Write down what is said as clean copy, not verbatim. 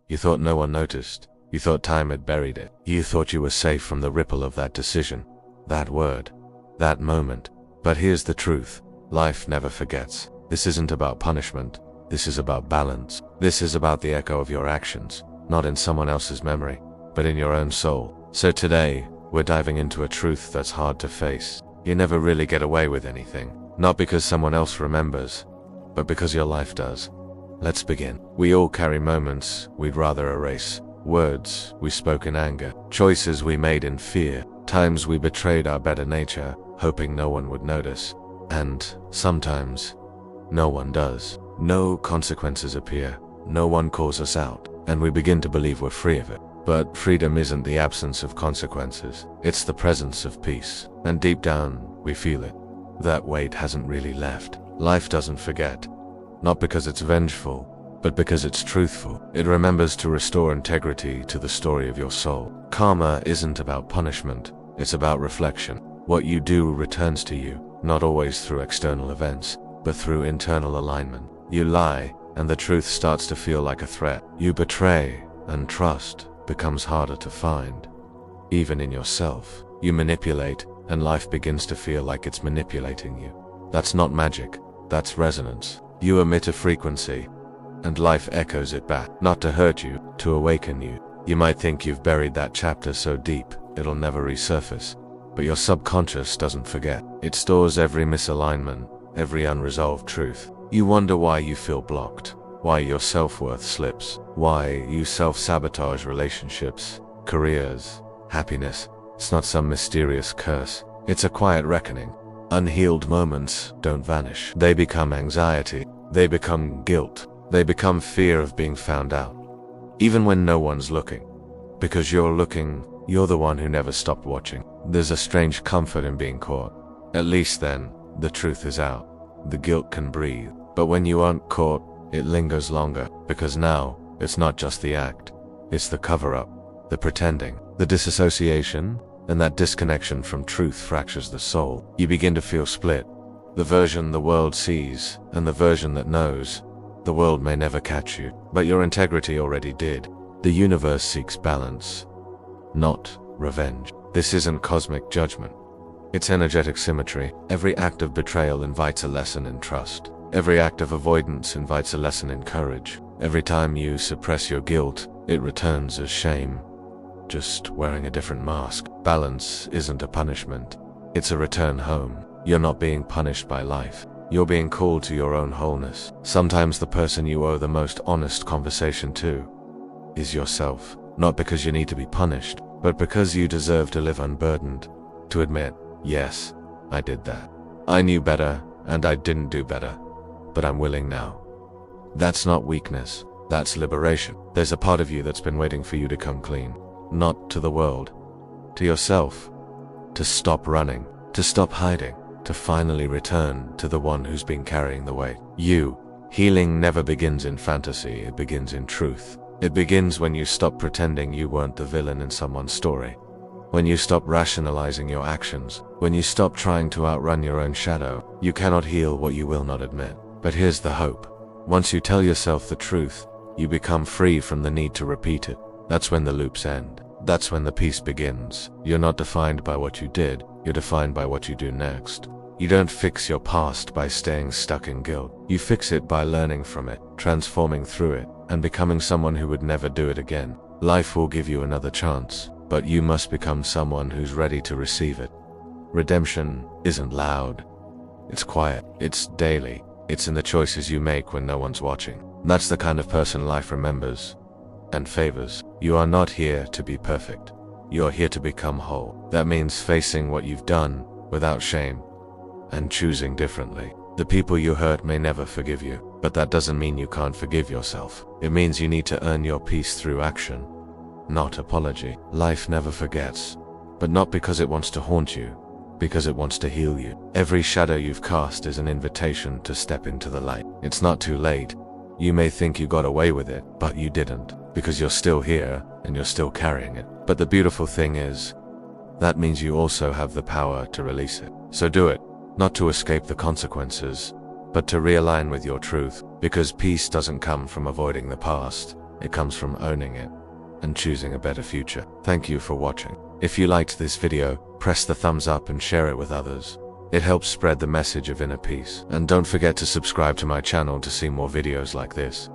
You thought no one noticed. You thought time had buried it. You thought you were safe from the ripple of that decision, that word, that moment. But here's the truth. Life never forgets. This isn't about punishment. This is about balance. This is about the echo of your actions, not in someone else's memory, but in your own soul. So today, we're diving into a truth that's hard to face. You never really get away with anything, not because someone else remembers, but because your life does. Let's begin. We all carry moments we'd rather erase, words we spoke in anger, choices we made in fear, times we betrayed our better nature, hoping no one would notice. And sometimes, no one does. No consequences appear, no one calls us out, and we begin to believe we're free of it. But freedom isn't the absence of consequences, it's the presence of peace. And deep down, we feel it. That weight hasn't really left. Life doesn't forget. Not because it's vengeful, but because it's truthful. It remembers to restore integrity to the story of your soul. Karma isn't about punishment, it's about reflection. What you do returns to you, not always through external events, but through internal alignment. You lie, and the truth starts to feel like a threat. You betray, and trust becomes harder to find. Even in yourself, you manipulate, and life begins to feel like it's manipulating you. That's not magic, that's resonance. You emit a frequency, and life echoes it back, not to hurt you, to awaken you. You might think you've buried that chapter so deep, it'll never resurface. But your subconscious doesn't forget. It stores every misalignment, every unresolved truth. You wonder why you feel blocked, why your self-worth slips, why you self-sabotage relationships, careers, happiness. It's not some mysterious curse. It's a quiet reckoning. Unhealed moments don't vanish. They become anxiety. They become guilt. They become fear of being found out. Even when no one's looking. Because you're looking, you're the one who never stopped watching. There's a strange comfort in being caught. At least then, the truth is out. The guilt can breathe. But when you aren't caught, it lingers longer. Because now, it's not just the act. It's the cover-up, the pretending, the disassociation, and that disconnection from truth fractures the soul. You begin to feel split. The version the world sees, and the version that knows. The world may never catch you, but your integrity already did. The universe seeks balance, not revenge. This isn't cosmic judgment. It's energetic symmetry. Every act of betrayal invites a lesson in trust. Every act of avoidance invites a lesson in courage. Every time you suppress your guilt, it returns as shame, just wearing a different mask. Balance isn't a punishment. It's a return home. You're not being punished by life. You're being called to your own wholeness. Sometimes the person you owe the most honest conversation to is yourself. Not because you need to be punished, but because you deserve to live unburdened. To admit, yes, I did that. I knew better, and I didn't do better. But I'm willing now. That's not weakness. That's liberation. There's a part of you that's been waiting for you to come clean. Not to the world. To yourself. To stop running. To stop hiding. To finally return to the one who's been carrying the weight. You. Healing never begins in fantasy, it begins in truth. It begins when you stop pretending you weren't the villain in someone's story. When you stop rationalizing your actions. When you stop trying to outrun your own shadow. You cannot heal what you will not admit. But here's the hope. Once you tell yourself the truth, you become free from the need to repeat it. That's when the loops end. That's when the peace begins. You're not defined by what you did, you're defined by what you do next. You don't fix your past by staying stuck in guilt. You fix it by learning from it, transforming through it, and becoming someone who would never do it again. Life will give you another chance, but you must become someone who's ready to receive it. Redemption isn't loud. It's quiet. It's daily. It's in the choices you make when no one's watching. That's the kind of person life remembers and favors. You are not here to be perfect. You're here to become whole. That means facing what you've done without shame and choosing differently. The people you hurt may never forgive you, but that doesn't mean you can't forgive yourself. It means you need to earn your peace through action, not apology. Life never forgets, but not because it wants to haunt you, because it wants to heal you. Every shadow you've cast is an invitation to step into the light. It's not too late. You may think you got away with it, but you didn't, because you're still here and you're still carrying it. But the beautiful thing is, that means you also have the power to release it. So do it, not to escape the consequences, but to realign with your truth, because peace doesn't come from avoiding the past. It comes from owning it and choosing a better future. Thank you for watching. If you liked this video, press the thumbs up and share it with others. It helps spread the message of inner peace. And don't forget to subscribe to my channel to see more videos like this.